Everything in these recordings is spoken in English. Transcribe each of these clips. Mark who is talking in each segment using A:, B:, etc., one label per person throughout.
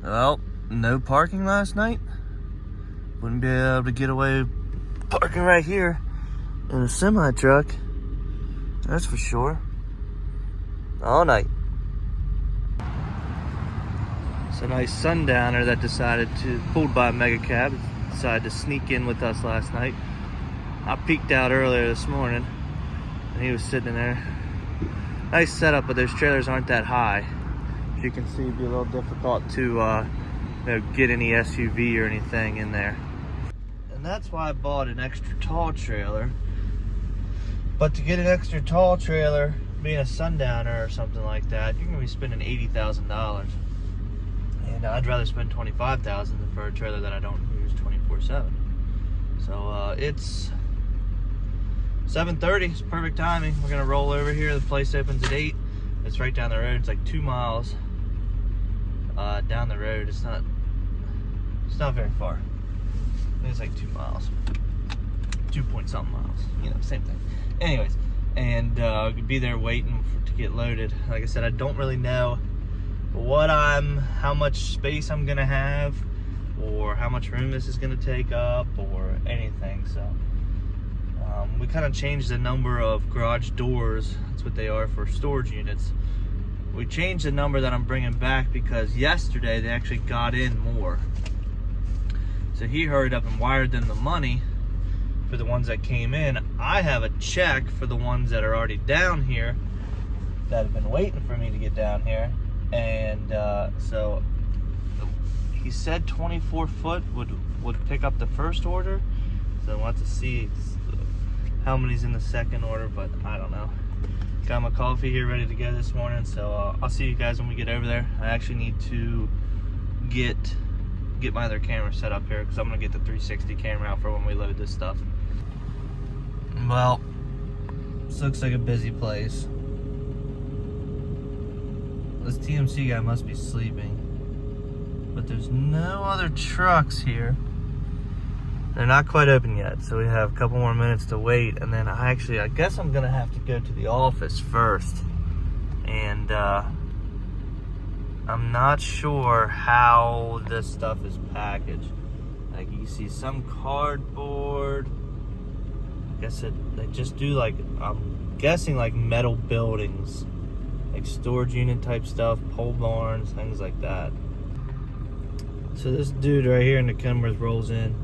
A: Well, no parking last night. Wouldn't be able to get away parking right here in a semi truck. That's for sure. All night. It's a nice sundowner that pulled by a mega cab, decided to sneak in with us last night. I peeked out earlier this morning and he was sitting in there. Nice setup, but those trailers aren't that high. As you can see, it'd be a little difficult to get any SUV or anything in there. And that's why I bought an extra tall trailer. But to get an extra tall trailer, being a sundowner or something like that, you're gonna be spending $80,000. And I'd rather spend $25,000 for a trailer that I don't use 24/7. So it's 7:30, it's perfect timing. We're gonna roll over here. The place opens at 8. It's right down the road. It's like 2 miles down the road. It's not very far. I think it's like 2 miles. 2-point-something miles. You know, same thing. Anyways, and be there waiting to get loaded. Like I said, I don't really know how much space I'm gonna have, or how much room this is gonna take up, or anything. So we kind of changed the number of garage doors. That's what they are for storage units. We changed the number that I'm bringing back because yesterday they actually got in more. So he hurried up and wired them the money for the ones that came in. I have a check for the ones that are already down here that have been waiting for me to get down here. And so he said 24 foot would pick up the first order. So we'll have to see how many's in the second order, but I don't know. Got my coffee here ready to go this morning, so I'll see you guys when we get over there. I actually need to get my other camera set up here because I'm gonna get the 360 camera out for when we load this stuff. Well, this looks like a busy place. This TMC guy must be sleeping, but there's no other trucks here. They're not quite open yet, so we have a couple more minutes to wait, and then I guess I'm gonna have to go to the office first. And I'm not sure how this stuff is packaged. Like, you see some cardboard. I guess they just do, like, I'm guessing like metal buildings, like storage unit type stuff, pole barns, things like that. So this dude right here in the cameras rolls in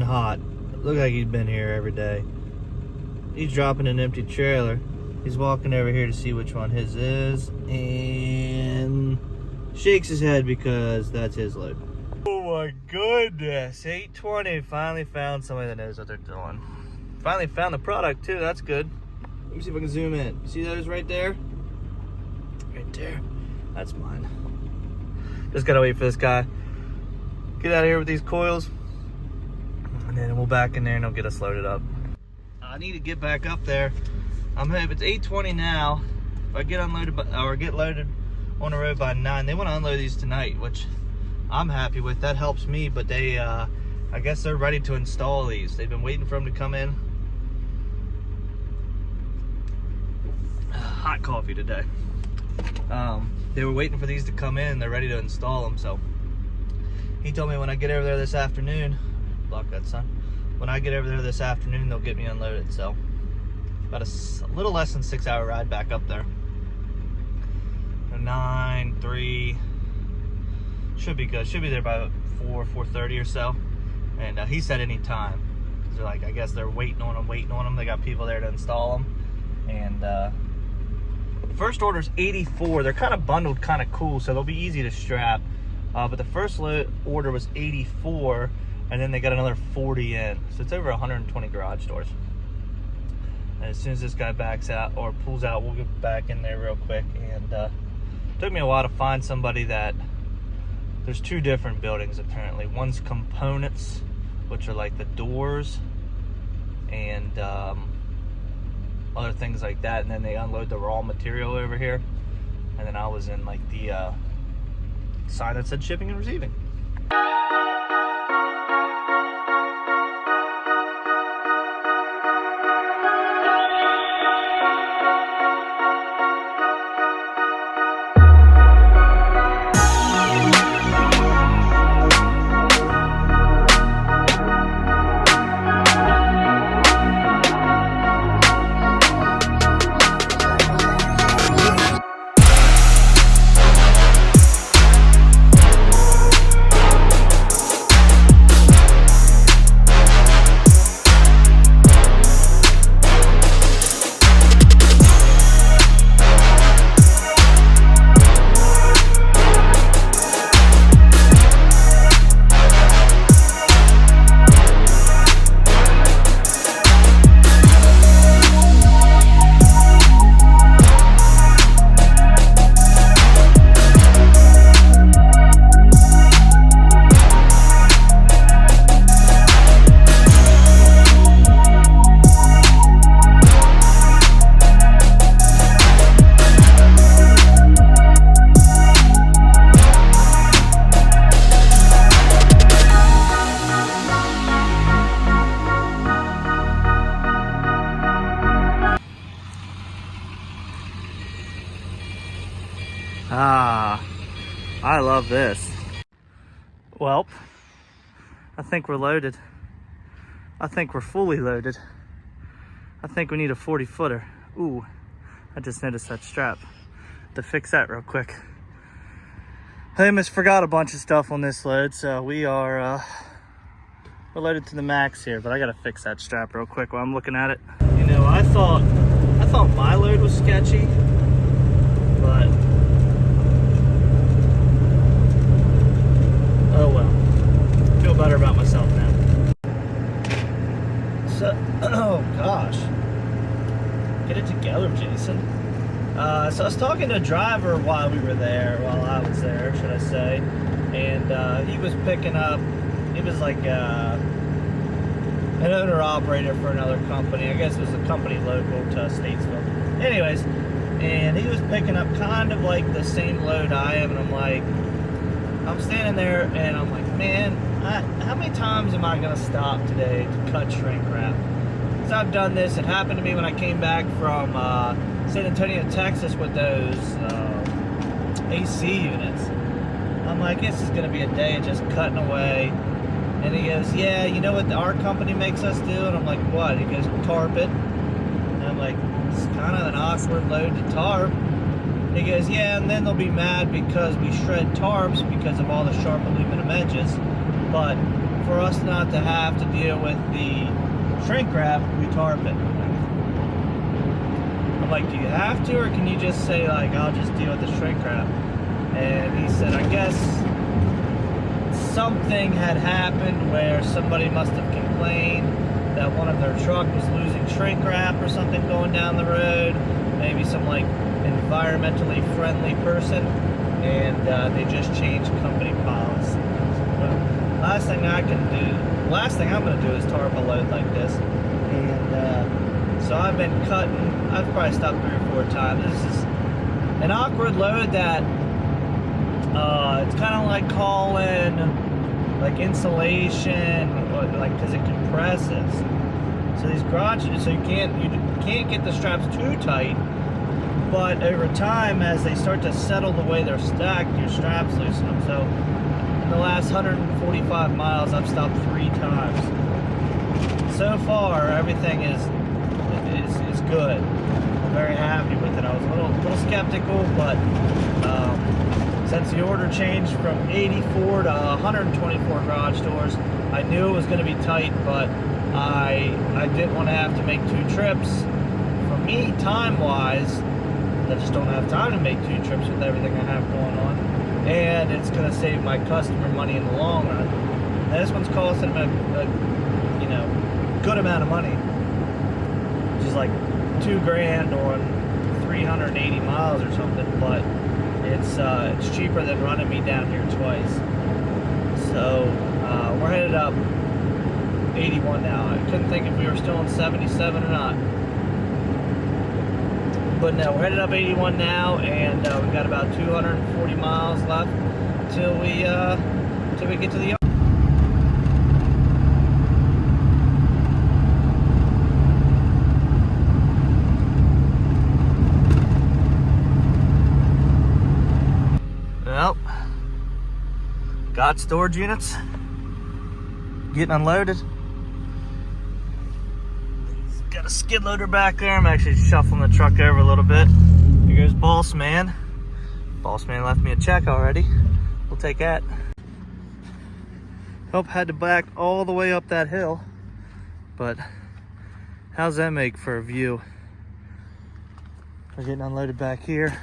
A: hot. Look like he's been here every day. He's dropping an empty trailer. He's walking over here to see which one his is, and shakes his head because that's his load. Oh my goodness, 820, finally found somebody that knows what they're doing. Finally found the product too, that's good. Let me see if I can zoom in. You see those right there? Right there, that's mine. Just gotta wait for this guy. Get out of here with these coils, and then we'll back in there and he'll get us loaded up. I need to get back up there. If it's 8:20 now, if I get unloaded or get loaded on the road by 9, they want to unload these tonight, which I'm happy with. That helps me, but they, I guess they're ready to install these. They've been waiting for them to come in. Hot coffee today. They were waiting for these to come in and they're ready to install them, so he told me when I get over there this afternoon, block that sun. When I get over there this afternoon, they'll get me unloaded. So about a little less than 6-hour ride back up there. 9:03 should be good. Should be there by 4:30 or so. And he said any time. They're like, I guess they're waiting on them. They got people there to install them. And the first order is 84. They're kind of bundled, kind of cool, so they'll be easy to strap. But the first order was 84, and then they got another 40 in. So it's over 120 garage doors. And as soon as this guy backs out or pulls out, we'll get back in there real quick. And it took me a while to find somebody that, there's 2 different buildings apparently. One's components, which are like the doors and other things like that. And then they unload the raw material over here. And then I was in like the sign that said shipping and receiving. I love this. Well, I think we're loaded. I think we're fully loaded. I think we need a 40 footer. Ooh, I just noticed that strap. To fix that real quick. I almost forgot a bunch of stuff on this load, so we're loaded to the max here, but I gotta fix that strap real quick while I'm looking at it. You know, I thought my load was sketchy, but oh well. Feel better about myself now. So, oh gosh. Get it together, Jason. So I was talking to a driver while I was there, should I say, and he was picking up, he was like an owner-operator for another company. I guess it was a company local to Statesville. Anyways, and he was picking up kind of like the same load I am, and I'm standing there and I'm like, man, how many times am I gonna stop today to cut shrink wrap? Because I've done this. It happened to me when I came back from San Antonio, Texas with those AC units. I'm like, this is gonna be a day of just cutting away. And he goes, yeah, you know what our company makes us do? And I'm like, what? He goes, tarp it. And I'm like, it's kind of an awkward load to tarp. And he goes, yeah, and then they'll be mad because we shred tarps because of all the sharp aluminum edges. But for us not to have to deal with the shrink wrap, we tarp it. I'm like, do you have to, or can you just say, like, I'll just deal with the shrink wrap? And he said, I guess something had happened where somebody must have complained that one of their truck was losing shrink wrap or something going down the road. Maybe some like environmentally friendly person, and they just changed company policy. Well, last thing I'm going to do is tarp a load like this. And so I've been cutting. I've probably stopped 3 or 4 times. This is an awkward load that it's kind of like calling like insulation, like because it compresses. So these garages, so you can't get the straps too tight. But over time, as they start to settle the way they're stacked, your straps loosen up. So in the last 145 miles, I've stopped 3 times. So far, everything is good. I'm very happy with it. I was a little skeptical, but since the order changed from 84 to 124 garage doors, I knew it was going to be tight, but I didn't want to have to make 2 trips. For me, time-wise, I just don't have time to make 2 trips with everything I have going on, and it's going to save my customer money in the long run. And this one's costing them a good amount of money, which is like $2,000 on 380 miles or something, but it's cheaper than running me down here twice. So we're headed up 81 now. I couldn't think if we were still in 77 or not. But no, we're headed up 81 now, and we've got about 240 miles left till we get to the yard. Well, got storage units getting unloaded. Got a skid loader back there. I'm actually shuffling the truck over a little bit. Here goes Boss Man. Boss Man left me a check already. We'll take that. Hope had to back all the way up that hill, but how's that make for a view? We're getting unloaded back here.